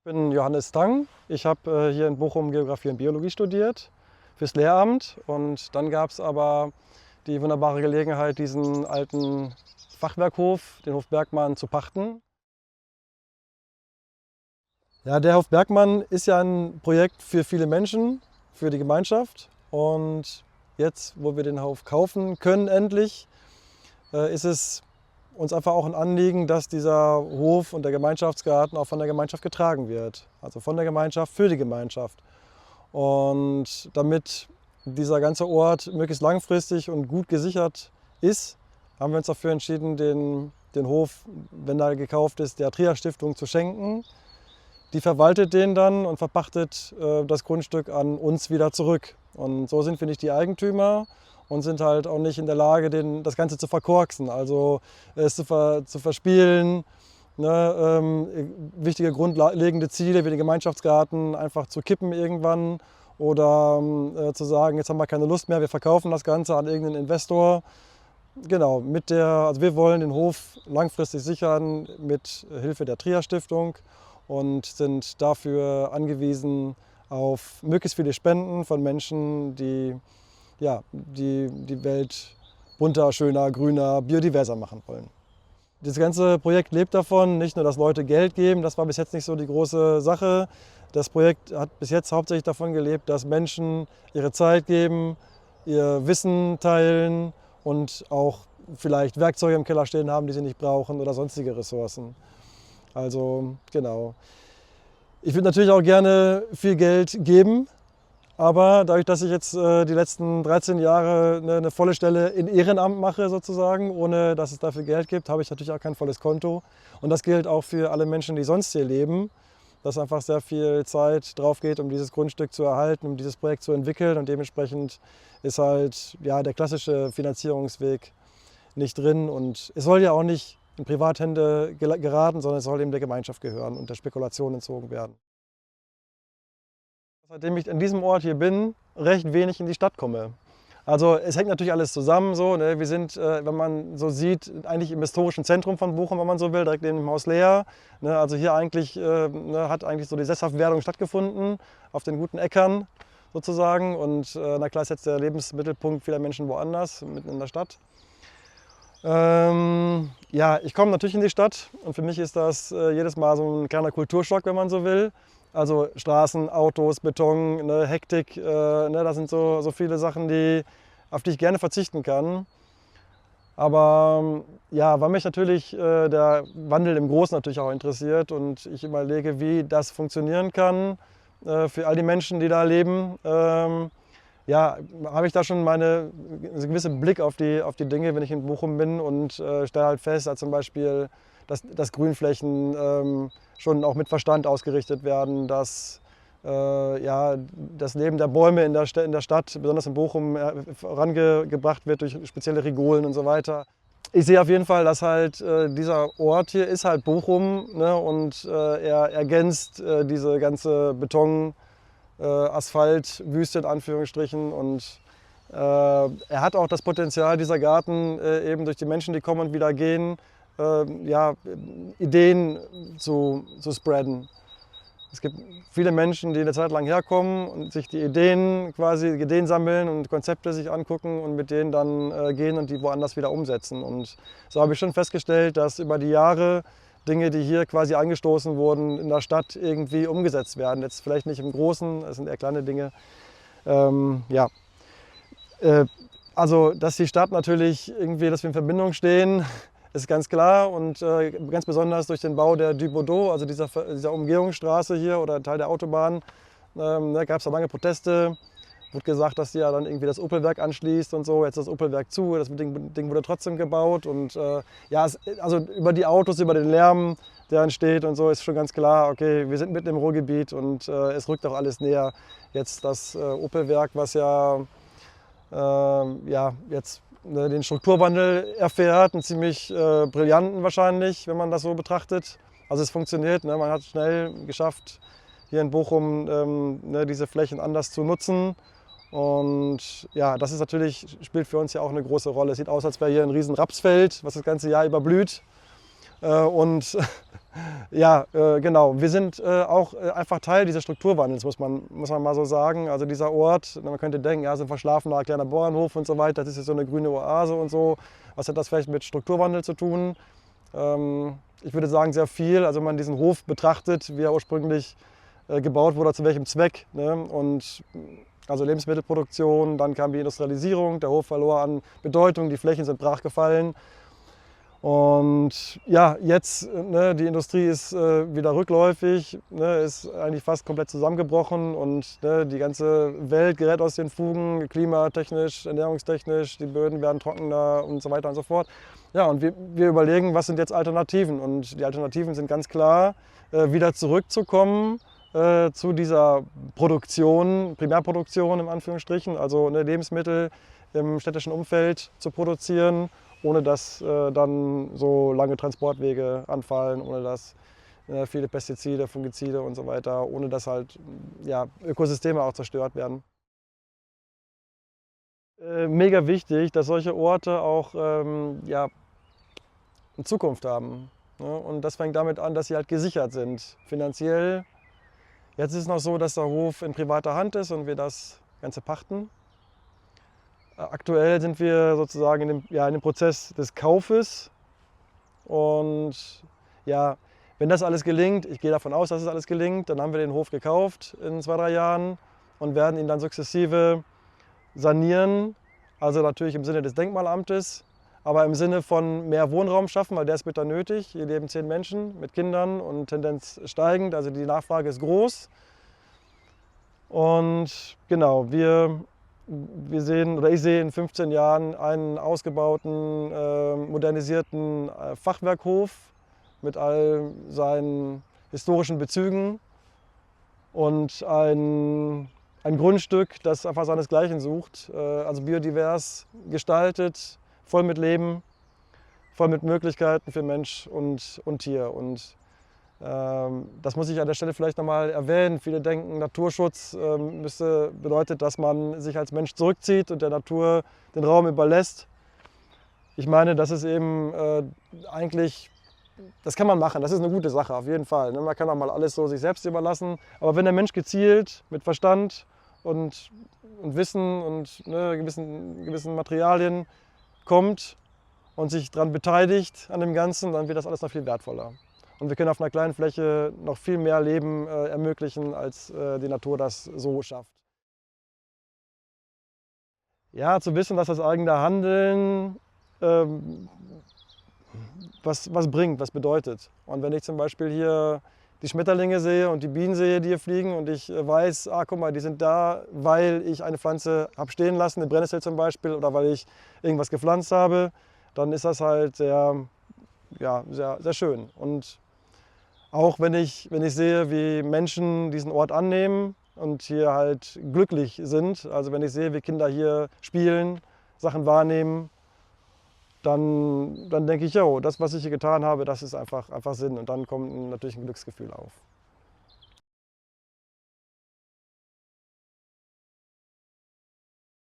bin Johannes Tang. Ich habe hier in Bochum Geografie und Biologie studiert fürs Lehramt. Und dann gab es aber die wunderbare Gelegenheit, diesen alten Fachwerkhof, den Hof Bergmann, zu pachten. Ja, der Hof Bergmann ist ja ein Projekt für viele Menschen, für die Gemeinschaft. Und jetzt, wo wir den Hof kaufen können, endlich, ist es uns einfach auch ein Anliegen, dass dieser Hof und der Gemeinschaftsgarten auch von der Gemeinschaft getragen wird. Also von der Gemeinschaft für die Gemeinschaft. Und damit dieser ganze Ort möglichst langfristig und gut gesichert ist, haben wir uns dafür entschieden, den Hof, wenn er gekauft ist, der Trias Stiftung zu schenken. Die verwaltet den dann und verpachtet das Grundstück an uns wieder zurück. Und so sind wir nicht die Eigentümer und sind halt auch nicht in der Lage, das Ganze zu verkorksen, also es zu verspielen. Ne, wichtige grundlegende Ziele wie den Gemeinschaftsgarten einfach zu kippen irgendwann oder zu sagen, jetzt haben wir keine Lust mehr, wir verkaufen das Ganze an irgendeinen Investor. Genau, also wir wollen den Hof langfristig sichern mit Hilfe der Trias Stiftung und sind dafür angewiesen auf möglichst viele Spenden von Menschen, die die Welt bunter, schöner, grüner, biodiverser machen wollen. Das ganze Projekt lebt davon, nicht nur, dass Leute Geld geben, das war bis jetzt nicht so die große Sache. Das Projekt hat bis jetzt hauptsächlich davon gelebt, dass Menschen ihre Zeit geben, ihr Wissen teilen und auch vielleicht Werkzeuge im Keller stehen haben, die sie nicht brauchen oder sonstige Ressourcen. Also genau. Ich würde natürlich auch gerne viel Geld geben, aber dadurch, dass ich jetzt die letzten 13 Jahre eine volle Stelle in Ehrenamt mache sozusagen, ohne dass es dafür Geld gibt, habe ich natürlich auch kein volles Konto. Und das gilt auch für alle Menschen, die sonst hier leben, dass einfach sehr viel Zeit drauf geht, um dieses Grundstück zu erhalten, um dieses Projekt zu entwickeln. Und dementsprechend ist halt der klassische Finanzierungsweg nicht drin. Und es soll ja auch nicht in Privathände geraten, sondern es soll eben der Gemeinschaft gehören und der Spekulation entzogen werden. Seitdem ich an diesem Ort hier bin, recht wenig in die Stadt komme. Also es hängt natürlich alles zusammen so, ne? Wir sind, wenn man so sieht, eigentlich im historischen Zentrum von Bochum, wenn man so will, direkt neben dem Haus Lehr. Ne? Also hier eigentlich, hat eigentlich so die Sesshaftwerdung stattgefunden, auf den guten Äckern sozusagen. Und na klar ist jetzt der Lebensmittelpunkt vieler Menschen woanders, mitten in der Stadt. Ja, ich komme natürlich in die Stadt und für mich ist das jedes Mal so ein kleiner Kulturschock, wenn man so will. Also Straßen, Autos, Beton, ne, Hektik, das sind so viele Sachen, auf die ich gerne verzichten kann. Aber ja, weil mich natürlich der Wandel im Großen natürlich auch interessiert und ich überlege, wie das funktionieren kann für all die Menschen, die da leben, ja, habe ich da schon so einen gewissen Blick auf die Dinge, wenn ich in Bochum bin und stelle halt fest, dass zum Beispiel dass Grünflächen schon auch mit Verstand ausgerichtet werden, dass das Leben der Bäume in der Stadt, besonders in Bochum, vorangebracht wird durch spezielle Rigolen und so weiter. Ich sehe auf jeden Fall, dass halt dieser Ort hier ist halt Bochum, ne, und er ergänzt diese ganze Asphalt-Wüste in Anführungsstrichen und er hat auch das Potenzial, dieser Garten, eben durch die Menschen, die kommen und wieder gehen, Ideen zu spreaden. Es gibt viele Menschen, die eine Zeit lang herkommen und sich die Ideen sammeln und Konzepte sich angucken und mit denen dann gehen und die woanders wieder umsetzen. Und so habe ich schon festgestellt, dass über die Jahre Dinge, die hier quasi angestoßen wurden, in der Stadt irgendwie umgesetzt werden. Jetzt vielleicht nicht im Großen, das sind eher kleine Dinge. Also, dass die Stadt natürlich irgendwie, dass wir in Verbindung stehen, ist ganz klar und ganz besonders durch den Bau der Dubodeau, also dieser Umgehungsstraße hier oder Teil der Autobahn, da gab es lange Proteste. Wurde gesagt, dass die ja dann irgendwie das Opelwerk anschließt und so. Jetzt ist das Opelwerk zu, das Ding wurde trotzdem gebaut. Und also über die Autos, über den Lärm, der entsteht und so, ist schon ganz klar, okay, wir sind mitten im Ruhrgebiet und es rückt auch alles näher. Jetzt das Opelwerk, was jetzt den Strukturwandel erfährt, einen ziemlich brillanten wahrscheinlich, wenn man das so betrachtet. Also es funktioniert, ne? Man hat schnell geschafft, hier in Bochum diese Flächen anders zu nutzen. Und ja, das ist spielt für uns ja auch eine große Rolle. Es sieht aus, als wäre hier ein riesen Rapsfeld, was das ganze Jahr über blüht. Und Ja, genau. Wir sind auch einfach Teil dieses Strukturwandels, muss man mal so sagen. Also dieser Ort, man könnte denken, ja, so ein verschlafener kleiner Bauernhof und so weiter, das ist jetzt so eine grüne Oase und so. Was hat das vielleicht mit Strukturwandel zu tun? Ich würde sagen, sehr viel. Also wenn man diesen Hof betrachtet, wie er ursprünglich gebaut wurde, zu welchem Zweck. Ne? Und also Lebensmittelproduktion, dann kam die Industrialisierung, der Hof verlor an Bedeutung, die Flächen sind brach gefallen. Und ja, jetzt, ne, die Industrie ist wieder rückläufig, ne, ist eigentlich fast komplett zusammengebrochen und ne, die ganze Welt gerät aus den Fugen, klimatechnisch, ernährungstechnisch, die Böden werden trockener und so weiter und so fort. Ja, und wir überlegen, was sind jetzt Alternativen? Und die Alternativen sind ganz klar, wieder zurückzukommen zu dieser Produktion, Primärproduktion im Anführungsstrichen, also ne, Lebensmittel im städtischen Umfeld zu produzieren, ohne dass dann so lange Transportwege anfallen, ohne dass viele Pestizide, Fungizide und so weiter, ohne dass halt ja, Ökosysteme auch zerstört werden. Mega wichtig, dass solche Orte auch ja, eine Zukunft haben. Ne? Und das fängt damit an, dass sie halt gesichert sind, finanziell. Jetzt ist es noch so, dass der Hof in privater Hand ist und wir das Ganze pachten. Aktuell sind wir sozusagen in dem Prozess des Kaufes und ja, wenn das alles gelingt, ich gehe davon aus, dass es alles gelingt, dann haben wir den Hof gekauft in 2, 3 Jahren und werden ihn dann sukzessive sanieren, also natürlich im Sinne des Denkmalamtes, aber im Sinne von mehr Wohnraum schaffen, weil der ist bitter nötig. Hier leben 10 Menschen mit Kindern und Tendenz steigend, also die Nachfrage ist groß. Und genau, wir sehen, oder ich sehe in 15 Jahren einen ausgebauten, modernisierten Fachwerkhof mit all seinen historischen Bezügen und ein Grundstück, das einfach seinesgleichen sucht, also biodivers gestaltet, voll mit Leben, voll mit Möglichkeiten für Mensch und Tier. Und das muss ich an der Stelle vielleicht nochmal erwähnen. Viele denken, Naturschutz bedeutet, dass man sich als Mensch zurückzieht und der Natur den Raum überlässt. Ich meine, das ist eben eigentlich, das kann man machen, das ist eine gute Sache, auf jeden Fall. Ne? Man kann auch mal alles so sich selbst überlassen. Aber wenn der Mensch gezielt mit Verstand und Wissen und ne, gewissen Materialien kommt und sich daran beteiligt an dem Ganzen, dann wird das alles noch viel wertvoller. Und wir können auf einer kleinen Fläche noch viel mehr Leben ermöglichen, als die Natur das so schafft. Ja, zu wissen, dass das eigene Handeln ähm, was bringt, was bedeutet. Und wenn ich zum Beispiel hier die Schmetterlinge sehe und die Bienen sehe, die hier fliegen und ich weiß, ah, guck mal, die sind da, weil ich eine Pflanze habe stehen lassen, eine Brennnessel zum Beispiel, oder weil ich irgendwas gepflanzt habe, dann ist das halt sehr schön. Und auch wenn ich sehe, wie Menschen diesen Ort annehmen und hier halt glücklich sind, also wenn ich sehe, wie Kinder hier spielen, Sachen wahrnehmen, dann denke ich, jo, das, was ich hier getan habe, das ist einfach Sinn. Und dann kommt natürlich ein Glücksgefühl auf.